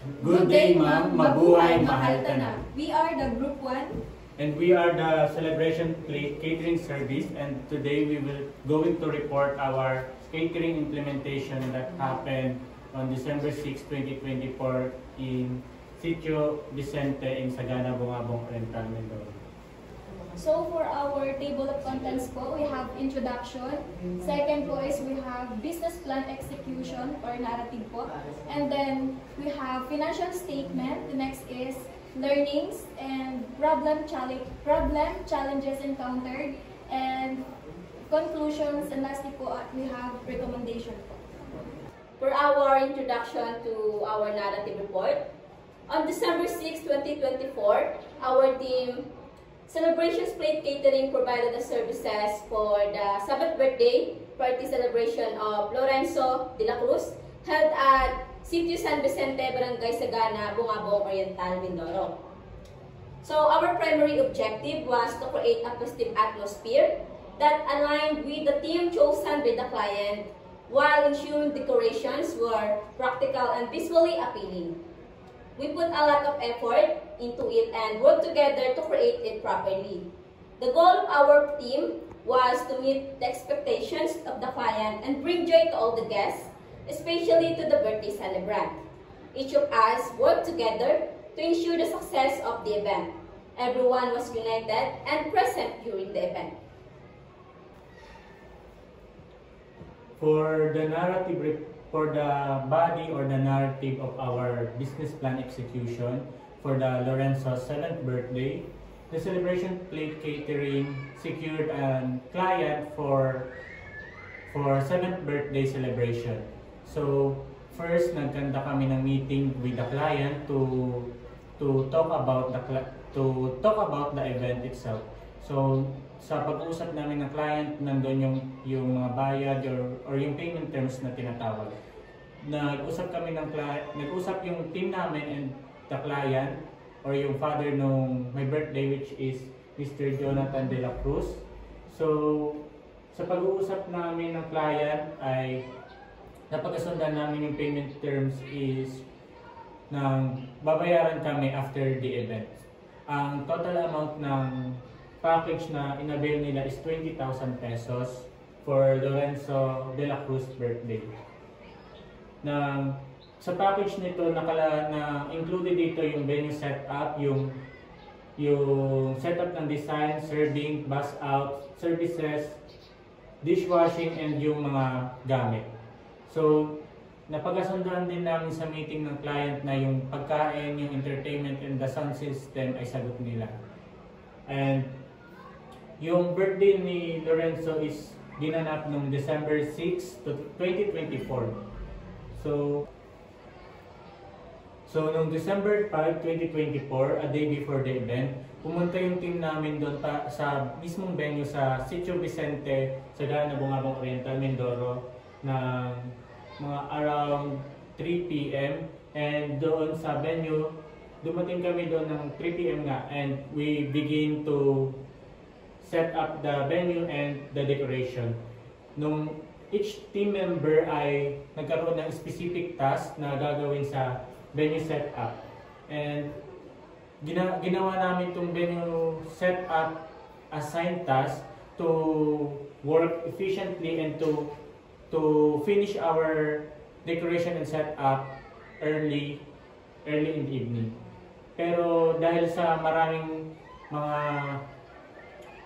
Good day, ma'am. Mabuhay, mahal ka na. We are the Group 1. And we are the Celebration Plate Catering Service, and today we will going to report our catering implementation that happened on December 6, 2024 in Sitio Vicente in Sagana, Bungabong, Oriental, Mindoro. So for our table of contents po, we have introduction. Second po is we have business plan execution or narrative po. And then we have financial statement. The next is learnings and challenges encountered, and conclusions, and lastly po we have recommendation po. For our introduction to our narrative report, on December 6, 2024, our team Celebrations Plate Catering provided the services for the 7th birthday party celebration of Lorenzo de la Cruz, held at Sitio San Vicente, Barangay Sagana, Bungabong, Oriental, Mindoro. So our primary objective was to create a positive atmosphere that aligned with the theme chosen by the client, while ensuring decorations were practical and visually appealing. We put a lot of effort into it and worked together to create it properly. The goal of our team was to meet the expectations of the client and bring joy to all the guests, especially to the birthday celebrant. Each of us worked together to ensure the success of the event. Everyone was united and present during the event. For the body or the narrative of our business plan execution for the Lorenzo 7th birthday, the Celebration Plate Catering secured a client for 7th birthday celebration. So first, nagkanda kami ng meeting with the client to talk about the event itself. So sa pag-uusap namin ng client, nandun yung mga bayad or yung payment terms na tinatawag. Nag-usap yung team namin and the client or yung father nung my birthday, which is Mr. Jonathan de la Cruz. So sa pag-uusap namin ng client ay napagkasundan namin yung payment terms is babayaran kami after the event. Ang total amount ng package na inavail nila is 20,000 pesos for Lorenzo de la Cruz birthday. Sa package nito na included dito yung venue setup, yung setup ng design, serving, bus out, services, dishwashing, and yung mga gamit. So, napagkasunduan din namin sa meeting ng client na yung pagkain, yung entertainment, and the sound system ay sagot nila. And yung birthday ni Lorenzo is ginanap noong December 6 to 2024. So noong December 5, 2024, a day before the event, pumunta yung team namin doon sa mismong venue sa Sitio Vicente, Sagana, Bungabong, Oriental, Mindoro, na mga around 3 p.m. and doon sa venue, dumating kami doon ng 3 p.m. nga, and we begin to set up the venue and the decoration. Nung each team member ay nagkaroon ng specific task na gagawin sa venue setup, and ginawa namin itong venue setup assigned task to work efficiently and to finish our decoration and setup early in the evening. Pero dahil sa maraming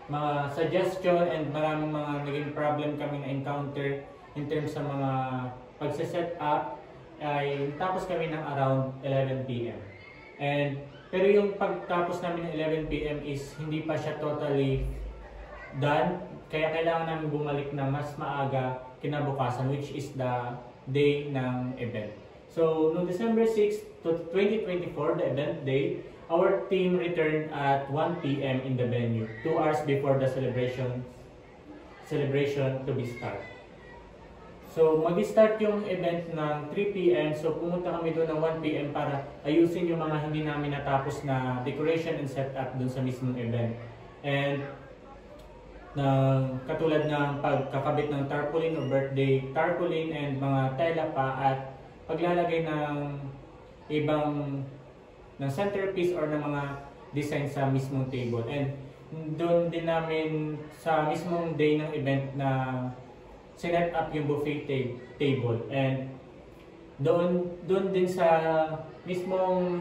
mga suggestion and maraming mga naging problem kami na encounter in terms sa mga pagse-set up, ay tapos kami ng around 11 p.m. Pero yung pagtapos namin ng 11 p.m. is hindi pa siya totally done, kaya kailangan namin bumalik na mas maaga kinabukasan, which is the day ng event. So, noong December 6 to 2024, the event day, our team returned at 1 p.m. in the venue, 2 hours before the celebration to be start. So, mag-start yung event ng 3 p.m. So, pumunta kami doon ng 1 p.m. para ayusin yung mga hindi namin natapos na decoration and setup doon sa mismong event. And katulad ng pagkakabit ng tarpaulin o birthday tarpaulin and mga tela pa, at paglalagay ng ibang ng centerpiece or ng mga design sa mismong table. And doon din namin sa mismong day ng event na sinet up yung buffet table. And doon din sa mismong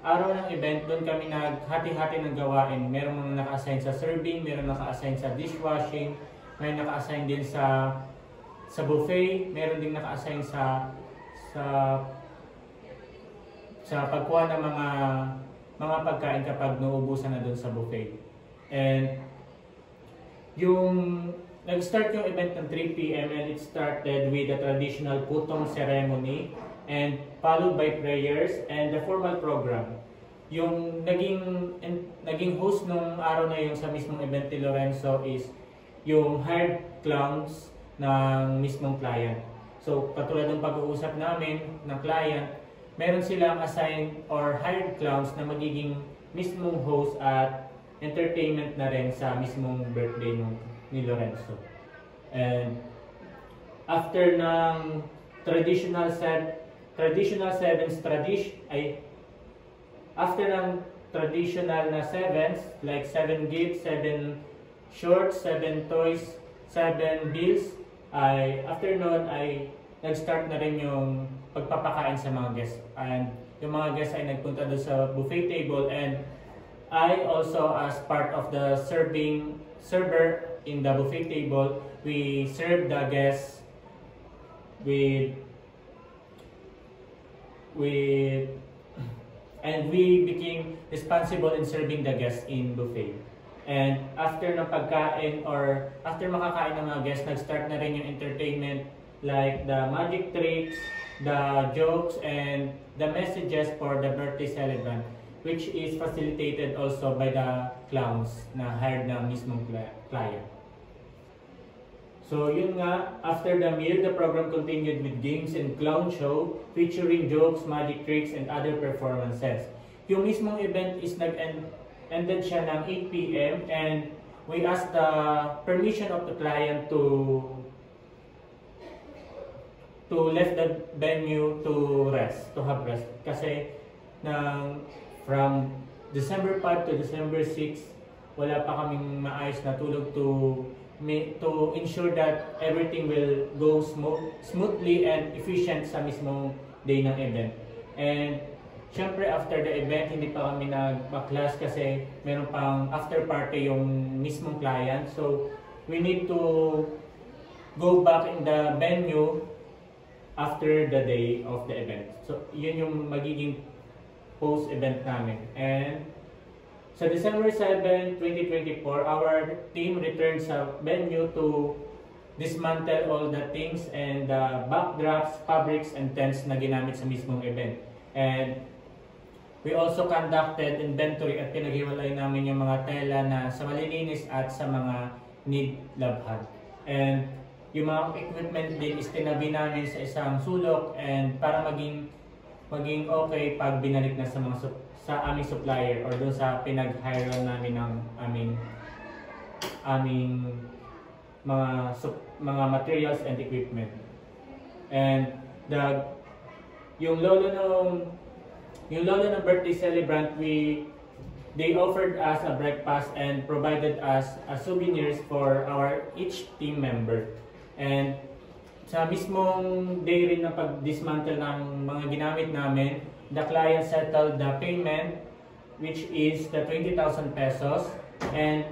araw ng event, doon kami naghati-hati ng gawain. Merong mga naka-assign sa serving, merong naka-assign sa dishwashing, may naka-assign din sa buffet, meron din naka-assign sa pagkuha ng mga pagkain kapag nauubusan na doon sa buffet. And nag-start yung event ng 3 p.m. and it started with the traditional putong ceremony and followed by prayers and the formal program. Yung naging host nung araw na yung sa mismong event ni Lorenzo is yung hired clowns ng mismong client. So katulad ng pag-uusap namin ng client, meron silang assigned or hired clowns na magiging mismong host at entertainment na rin sa mismong birthday ni Lorenzo. And after ng traditional na sevens, like 7 gifts, 7 shorts, 7 toys, 7 bills, after nun ay nag-start na rin yung pagpapakain sa mga guests. And yung mga guests ay nagpunta doon sa buffet table, and I also, as part of the server in the buffet table, we serve the guests and we became responsible in serving the guests in buffet. And after ng pagkain or after makakain ng mga guests, nag-start na rin yung entertainment like the magic tricks, the jokes, and the messages for the birthday celebrant, which is facilitated also by the clowns na hired ng mismong client. So yun nga, after the meal, the program continued with games and clown show featuring jokes, magic tricks, and other performances. Yung mismong event is ended siya ng 8 p.m. and we asked the permission of the client to left the venue to have rest. Kasi from December 5 to December 6, wala pa kaming maayos na tulog to ensure that everything will go smoothly and efficient sa mismong day ng event. And syempre after the event, hindi pa kami nag-class kasi meron pang after party yung mismong client. So we need to go back in the venue after the day of the event. So yun yung magiging post-event namin. And sa December 7, 2024, our team returned sa venue to dismantle all the things and the backdrops, fabrics, and tents na ginamit sa mismong event. And we also conducted inventory at pinaghiwalay namin yung mga tela na sa malilinis at sa mga need labhan. And yung mga equipment din is tinabi namin sa isang sulok and para maging okay pag binalik na sa aming supplier or doon sa pinag-hire namin ng aming mga materials and equipment. And yung lolo ng birthday celebrant, they offered us a breakfast and provided us souvenirs for each team member. And sa mismong day rin na pag-dismantle ng mga ginamit namin, the client settled the payment, which is the 20,000 pesos. And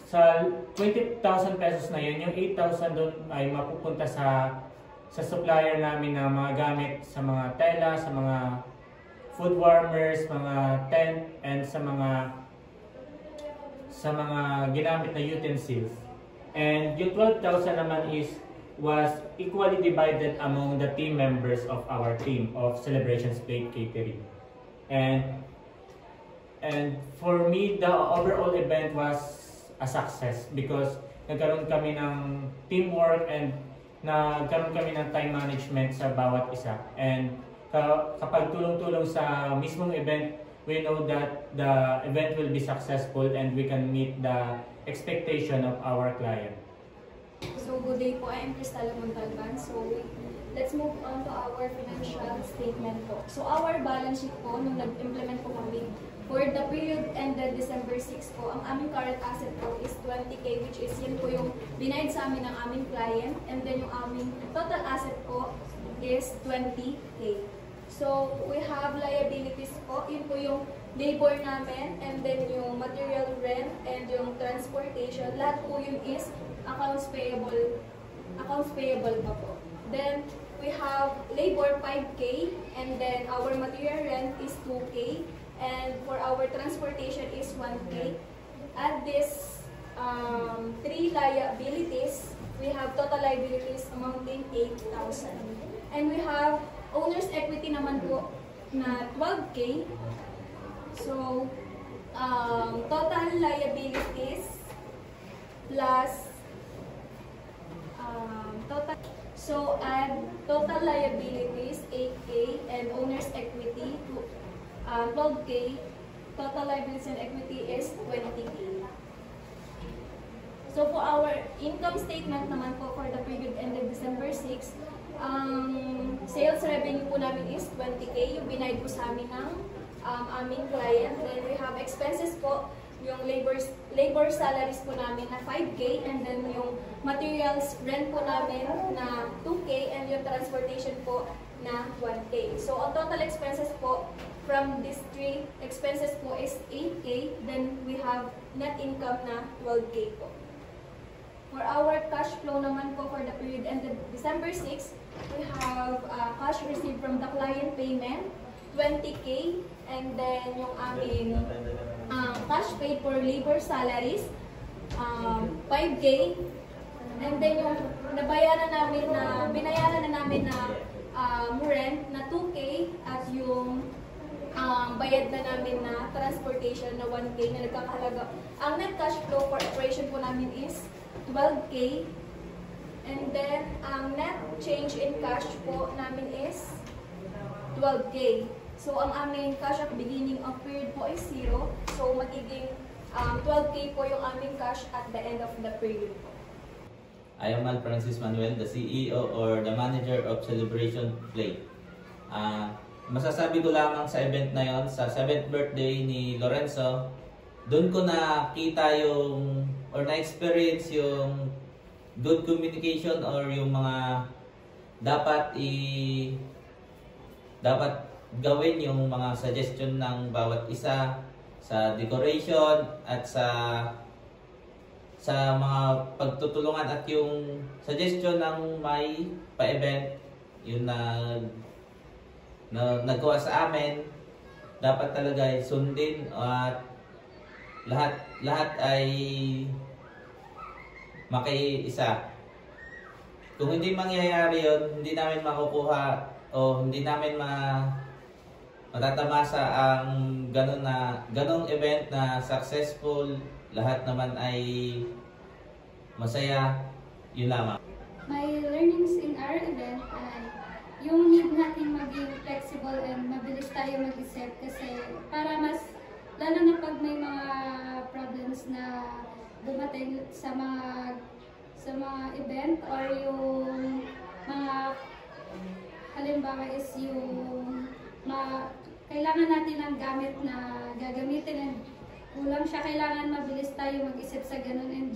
sa 20,000 pesos na yun, yung 8,000 doon ay mapupunta sa supplier namin ng mga gamit sa mga tela, sa mga food warmers, mga tent, and sa mga ginamit na utensils. And yung 12,000 naman was equally divided among the team members of our team of Celebrations Plate Catering. And for me, the overall event was a success because nagkaroon kami ng teamwork and nagkaroon kami ng time management sa bawat isa. And kapag tulong-tulong sa mismong event, we know that the event will be successful and we can meet the expectation of our client. So good day po, I am Cristala Montalban. So let's move on to our financial statement po. So our balance sheet po, nung nag-implement po kami, for the period ended December 6 po, ang aming current asset po is 20K, which is yun po yung binayad sa amin ng aming client. And then yung aming total asset po is 20K. So we have liabilities po, yun po yung labor namin, and then yung material rent, and yung transportation. Lahat po yun is accounts payable pa po. Then we have labor 5K, and then our material rent is 2K. And for our transportation is 1K. At this three liabilities, we have total liabilities amounting 8,000. And we have owner's equity naman po na 12K. So, total liabilities plus total liabilities 8K and owner's equity 12K, total liabilities and equity is 20K. So for our income statement naman po for the period ended December 6, sales revenue po namin is 20K, yung binayad po sa amin ng aming client. Then we have expenses po, yung labor salaries po namin na 5K, and then yung materials rent po namin na 2K, and yung transportation po na 1K. So ang total expenses po from these three expenses po is 8K, then we have net income na 12K po. For our cash flow naman po for the period ended December 6, we have cash received from the client payment, 20K, and then yung aming cash paid for labor salaries, 5K, and then yung binayaran na namin na rent na 2K, at yung bayad na namin na transportation na 1K na nagkakahalaga. Ang net cash flow for operation po namin is 12K. And then, ang net change in cash po namin is 12K. So, ang aming cash at beginning of period po is 0. So, magiging 12K po yung aming cash at the end of the period po. I am Al Francis Manuel, the CEO or the manager of Celebration Play. Masasabi ko lamang sa event na yon, sa 7th birthday ni Lorenzo, doon ko nakita yung, or na-experience yung good communication or yung mga dapat gawin, yung mga suggestion ng bawat isa sa decoration at sa mga pagtutulungan, at yung suggestion ng may pa-event, yun na nagawa sa amin, dapat talaga ay sundin, at lahat ay makiisa. Kung hindi mangyayari yun, hindi namin makukuha o hindi namin matatamasa ang ganong event na successful, lahat naman ay masaya, yun lamang. My learnings in our event ay yung need natin maging flexible and mabilis tayo mag-isip, kasi para mas, lalo na pag may mga problems na dumating sa mga event, or yung mga halimbawa is yung kailangan natin ng gamit na gagamitin and kulang siya, kailangan mabilis tayo mag-isip sa ganun,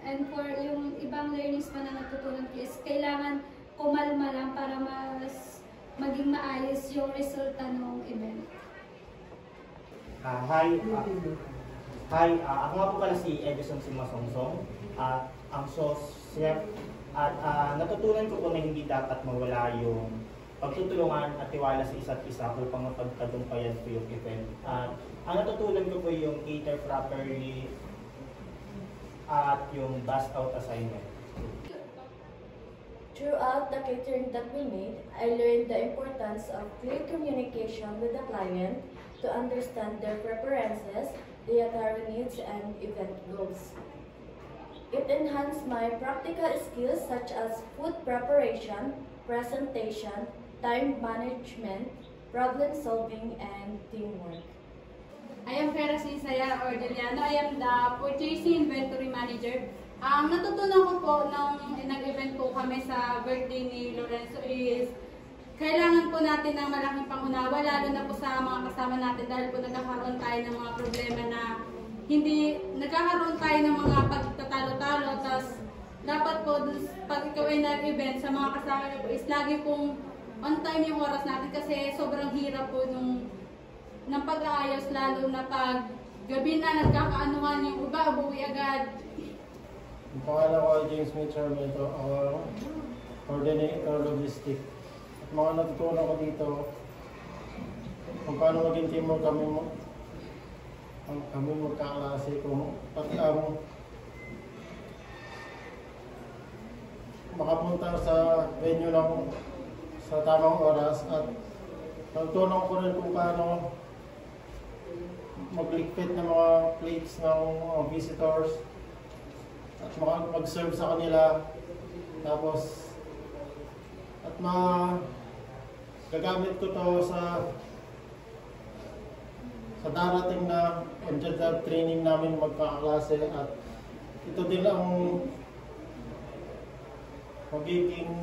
and for yung ibang learnings pa na natutunan ko is kailangan kumalma lang para mas maging maayos yung resulta ng event. Ako nga po pala si Edison Simasonsong, ang chef, at natutunan ko po na hindi dapat mawala yung pagtutulungan at tiwala sa isa't isa upang mapagtagumpayan po yung event. Ang natutunan ko po yung cater properly at yung bust out assignment. Throughout the catering that we made, I learned the importance of clear communication with the client to understand their preferences, dietary needs, and event goals. It enhanced my practical skills such as food preparation, presentation, time management, problem solving, and teamwork. I am Vera Sisaya Ordeliano. I am the Purchasing Inventory Manager Ang natutunan ko po nung nag-event po kami sa birthday ni Lorenzo is kailangan po natin ng malaking pangunawa, lalo na po sa mga kasama natin dahil po nagkakaroon tayo ng mga problema na nagkakaroon tayo ng mga pagtatalo-talo. Tapos dapat po pag ikaw ay nag-event sa mga kasama niyo po is lagi pong on time yung oras natin kasi sobrang hirap po ng pag-aayos, lalo na pag gabi na nagkakaanuhan yung iba, uwi agad. Ang pangalan ko ay James Smith Sarmiento, ang coordinator logistic. At mga natutunan ko dito kung paano maging teamwork kami magkaklase, kung pati ang makapunta sa venue sa tamang oras, at natutunan ko rin kung paano maglikpit ng mga plates ng visitors at mag-serve sa kanila, tapos at gagamit ko to sa darating na on-the-job training namin magkakaklase, at ito din ang magiging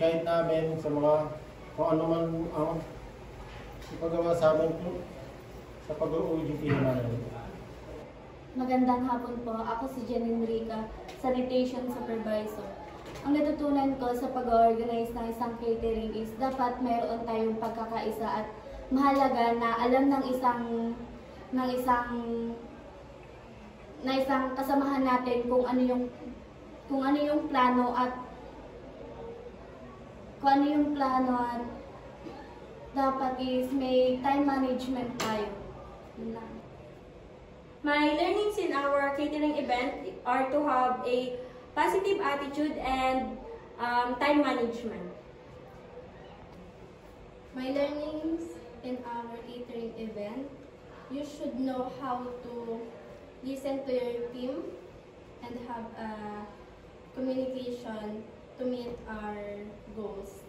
guide namin sa mga kung ano man ang ipagawa sa amin sa pag-uuging namin. Magandang hapon po. Ako si Janine Rica, Sanitation Supervisor. Ang natutunan ko sa pag-organize ng isang catering is dapat mayroon tayong pagkakaisa at mahalaga na alam ng isang kasamahan natin kung ano yung plano at dapat is may time management tayo. Yun lang. My learnings in our catering event are to have a positive attitude and time management. My learnings in our catering event, you should know how to listen to your team and have a communication to meet our goals.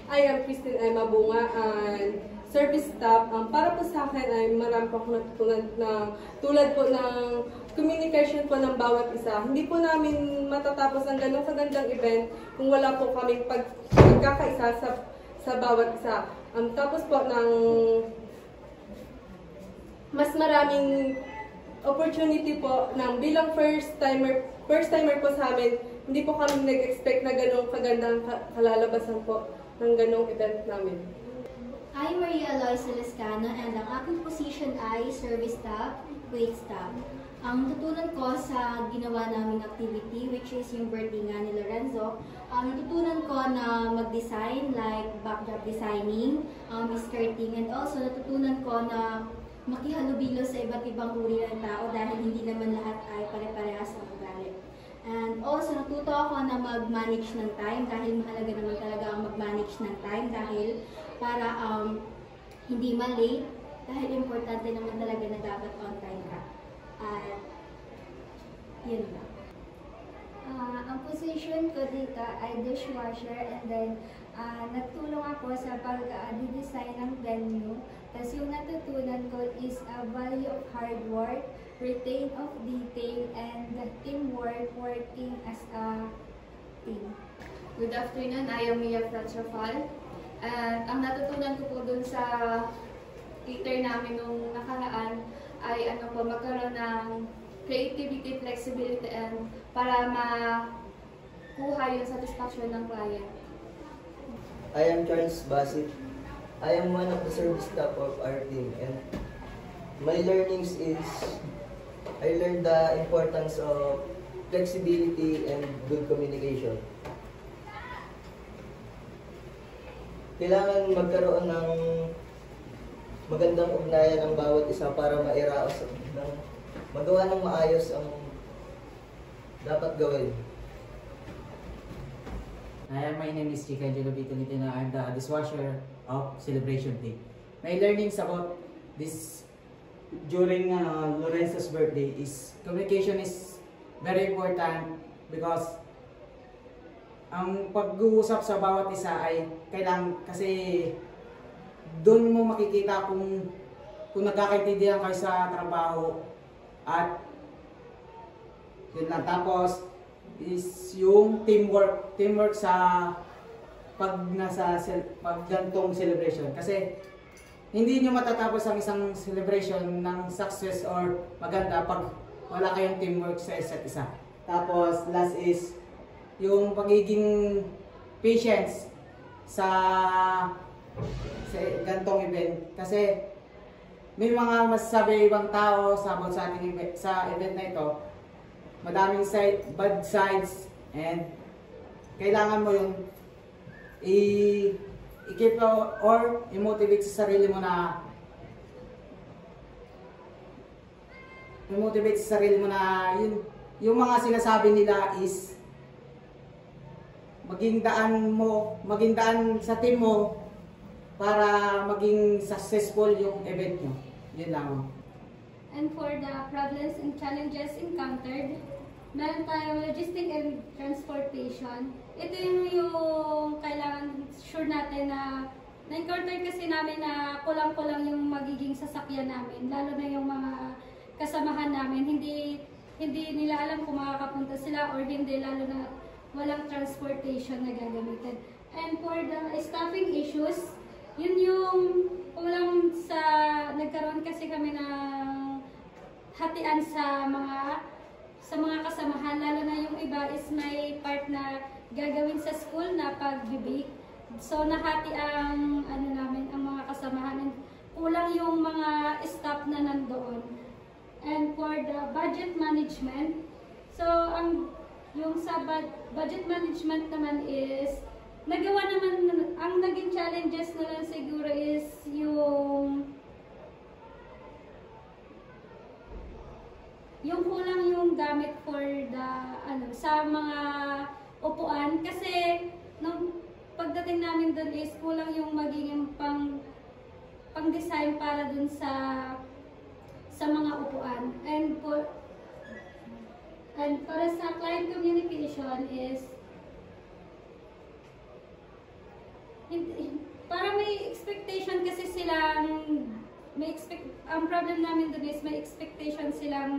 I am Christine Emma Bunga, and service staff. Para po sa akin ay marami po akong natutunan na tulad po ng communication po ng bawat isa. Hindi po namin matatapos ang ganong kagandang event kung wala po kaming pagkakaisa sa bawat isa. Tapos po ng mas maraming opportunity po ng bilang first timer po sa amin, hindi po kami nag-expect na ganong kagandang kalalabasan po ng ganong event namin. I'm Maria Aloysia Lescano, and ang aking position ay service staff, wait staff. Ang natutunan ko sa ginawa naming activity, which is yung birthday nga ni Lorenzo, natutunan ko na mag-design, like backdrop designing, skirting, and also natutunan ko na makihalubilo sa iba't ibang uri ng tao dahil hindi naman lahat ay pare-parehas ang ugali. And also natuto ako na mag-manage ng time dahil mahalaga naman talaga ang mag-manage ng time dahil para hindi ma-late dahil importante naman talaga na dapat on time ka. At yun lang. Ang position ko dito ay dishwasher, and then nagtulong ako sa pag-design ng venue. Tapos yung natutunan ko is a value of hard work, retain of detail, and teamwork, working as a team. Good afternoon, I am Mia Fratrafal. And ang natutunan ko po dun sa cater namin nung nakaraan ay magkaroon ng creativity, flexibility, and para makuha yung satisfaction ng client. I am Charles Basit. I am one of the service staff of our team, and my learnings is I learned the importance of flexibility and good communication. Kailangan magkaroon ng magandang ugnayan ng bawat isa para mairaos magawa ng maayos ang dapat gawin. My name is Chika Jelobito Nitina. I'm the dishwasher of Celebration Day. My learnings about this during Lorenzo's birthday is communication is very important because ang pag-uusap sa bawat isa ay kailangan kasi doon mo makikita kung nagkakaintindihan kayo sa trabaho at Yun lang. Tapos is yung teamwork sa pag gantong celebration. Kasi hindi nyo matatapos ang isang celebration ng success or maganda pag wala kayong teamwork sa isa't isa. Tapos last is yung pagiging patience sa gantong event. Kasi may mga masasabi ibang tao sa ating event, sa event na ito, madaming bad sides, and kailangan mo yung i-keep or i-motivate sa sarili mo na yung mga sinasabi nila is maging daan sa team mo para maging successful yung event mo. Yun lang. And for the problems and challenges encountered, meron tayong logistic and transportation. Ito yung kailangan sure natin na na-encounter kasi namin na kulang-kulang yung magiging sasakyan namin, lalo na yung mga kasamahan namin. Hindi nila alam kung makakapunta sila or hindi, lalo na walang transportation na gagamitin. And for the staffing issues, yun yung kulang sa nagkaroon kasi kami ng hatian sa mga kasamahan, lalo na yung iba is may part na gagawin sa school na pag-bake. So nahati ang namin ang mga kasamahan, and kulang yung mga staff na nandoon. And for the budget management, so yung sa budget management naman is nagawa naman, ang naging challenges na lang siguro is yung kulang yung gamit for the sa mga upuan, kasi nung pagdating namin doon is kulang yung magiging pang-design para dun sa mga upuan. And para sa client communication is para may expectation kasi silang ang problem namin dun is may expectation sila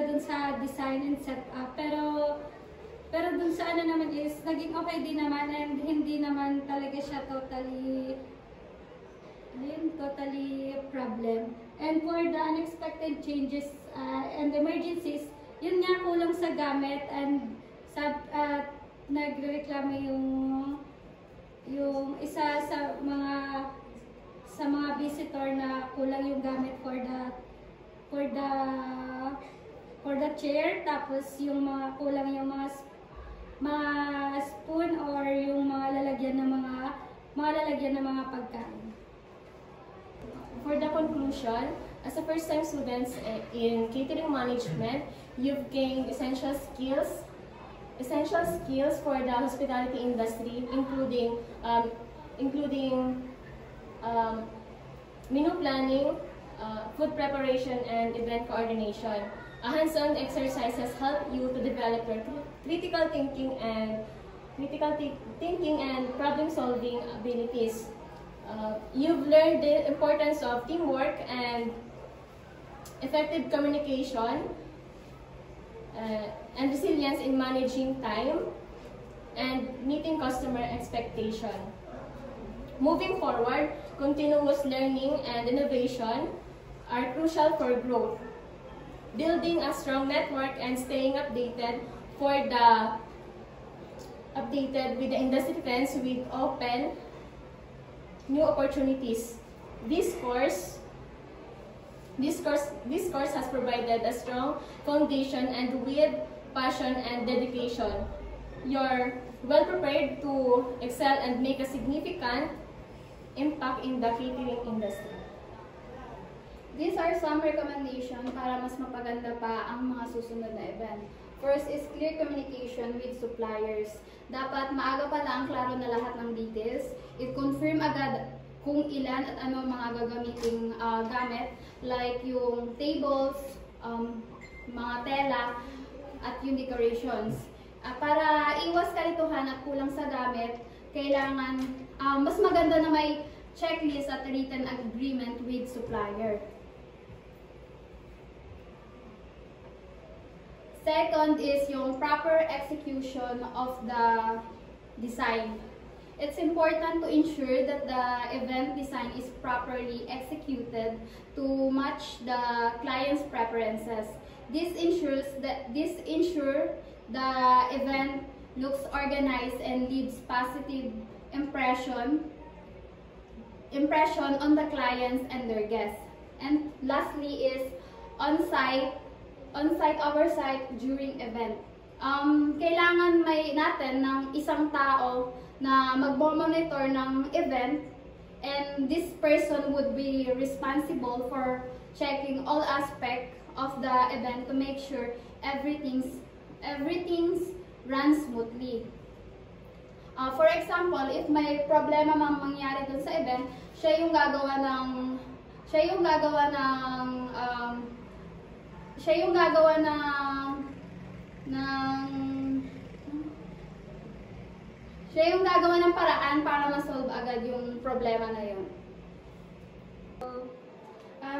dun sa design and setup, pero dun sa naman is naging okay din naman, and hindi naman talaga siya totally problem. And for the unexpected changes and emergencies, yun nga, kulang sa gamit, and nagrereklamo yung isa sa mga visitor na kulang yung gamit for the chair, tapos yung kulang yung mga spoon or yung mga lalagyan ng mga pagkain. For the conclusion, as a first-time students in catering management, you've gained essential skills for the hospitality industry, including menu planning, food preparation, and event coordination. Hands-on exercises help you to develop your critical thinking and problem-solving abilities. You've learned the importance of teamwork and effective communication and resilience in managing time and meeting customer expectation. Moving forward, continuous learning and innovation are crucial for growth. Building a strong network and staying updated with the industry trends will open new opportunities. This course has provided a strong foundation, and with passion and dedication, you're well prepared to excel and make a significant impact in the catering industry. These are some recommendations para mas mapaganda pa ang mga susunod na event. First is clear communication with suppliers. Dapat maaga pa lang klaro na lahat ng details. I-confirm agad kung ilan at ano mga gagamiting gamit, like yung tables, mga tela, at yung decorations. Para iwas kalituhan at kulang sa gamit, kailangan mas maganda na may checklist at written agreement with supplier. Second is yung proper execution of the design. It's important to ensure that the event design is properly executed to match the client's preferences. This ensures the event looks organized and leaves positive impression on the clients and their guests. And lastly is on-site oversight during event. Kailangan may natin ng isang tao na mag-monitor ng event, and this person would be responsible for checking all aspects of the event to make sure everything's runs smoothly. For example, if may problema mang mangyari dun sa event, siya yung gagawa ng paraan para ma-solve agad yung problema na yun.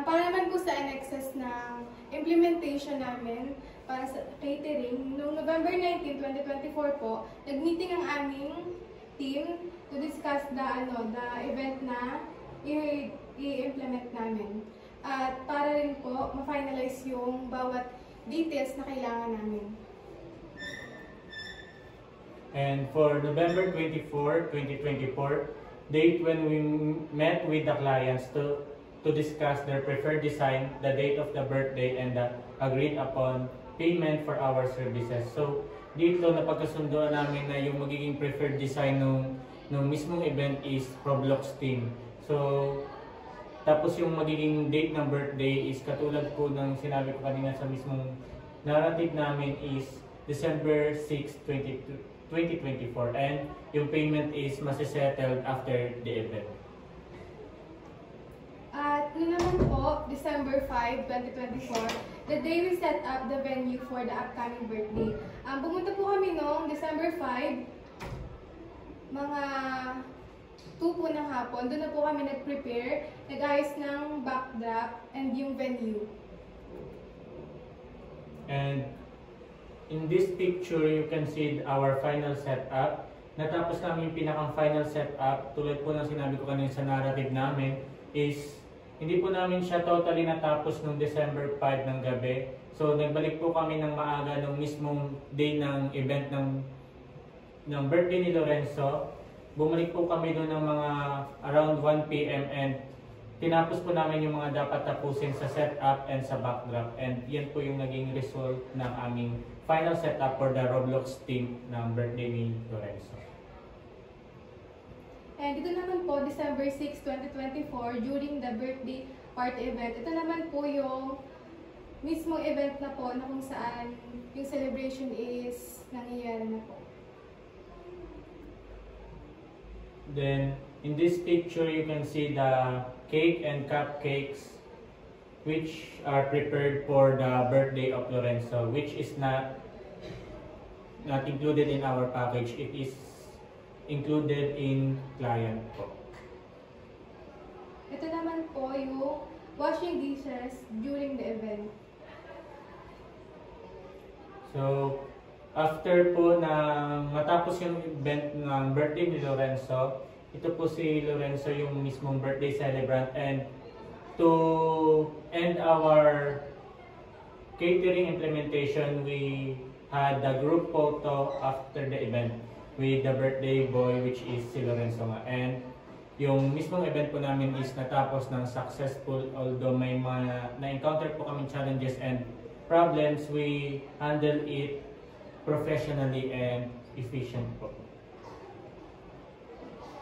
Para naman po sa NXS na implementation namin para sa catering, noong November 19, 2024 po, nag-meeting ang aming team to discuss the event na i-implement namin. At para rin po ma-finalize yung bawat details na kailangan namin. And for November 24, 2024, date when we met with the clients to discuss their preferred design, the date of the birthday, and the agreed upon payment for our services. So, dito napagkasundoan namin na yung magiging preferred design nung mismong event is Roblox theme. So, tapos yung magiging date ng birthday is katulad po ng sinabi ko kanina sa mismong narrative namin is December 6, 2024, and yung payment is masisettled after the event. At naman po, December 5, 2024, the day we set up the venue for the upcoming birthday. Pumunta po kami noong December 5, mga 2 po ng hapon. Doon na po kami nag-prepare, nag-ayos ng backdrop and yung venue. And in this picture, you can see our final setup. Natapos namin yung pinakang final setup, tulad po ng sinabi ko kanina sa narrative namin, is hindi po namin siya totally natapos noong December 5 ng gabi. So, nagbalik po kami ng maaga nung mismong day ng event ng birthday ni Lorenzo. Bumalik po kami doon ng mga around 1 p.m. and tinapos po namin yung mga dapat tapusin sa setup and sa backdrop. And yan po yung naging result ng aming final setup for the Roblox theme ng birthday ni Lorenzo. And dito naman po, December 6, 2024, during the birthday party event, ito naman po yung mismong event na po na kung saan yung celebration is nangyayari na po. Then, in this picture, you can see the cake and cupcakes which are prepared for the birthday of Lorenzo, which is not included in our package. It is included in client po. Ito naman po yung washing dishes during the event. So, after po na matapos yung event ng birthday ni Lorenzo, ito po si Lorenzo yung mismong birthday celebrant, and to end our catering implementation, we had the group photo after the event with the birthday boy, which is si Lorenzo nga. And yung mismong event po namin is natapos ng successful, although may mga na-encounter po kaming challenges and problems, we handle it professionally and efficient po.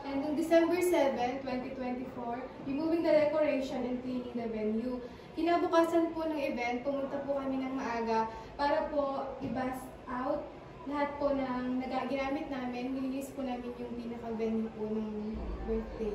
And on December 7, 2024, removing the decoration and cleaning the venue. Kinabukasan po ng event, pumunta po kami ng maaga para po i-bust out lahat po ng ginamit namin, nilinis po namin yung pinaka-venue po ng birthday.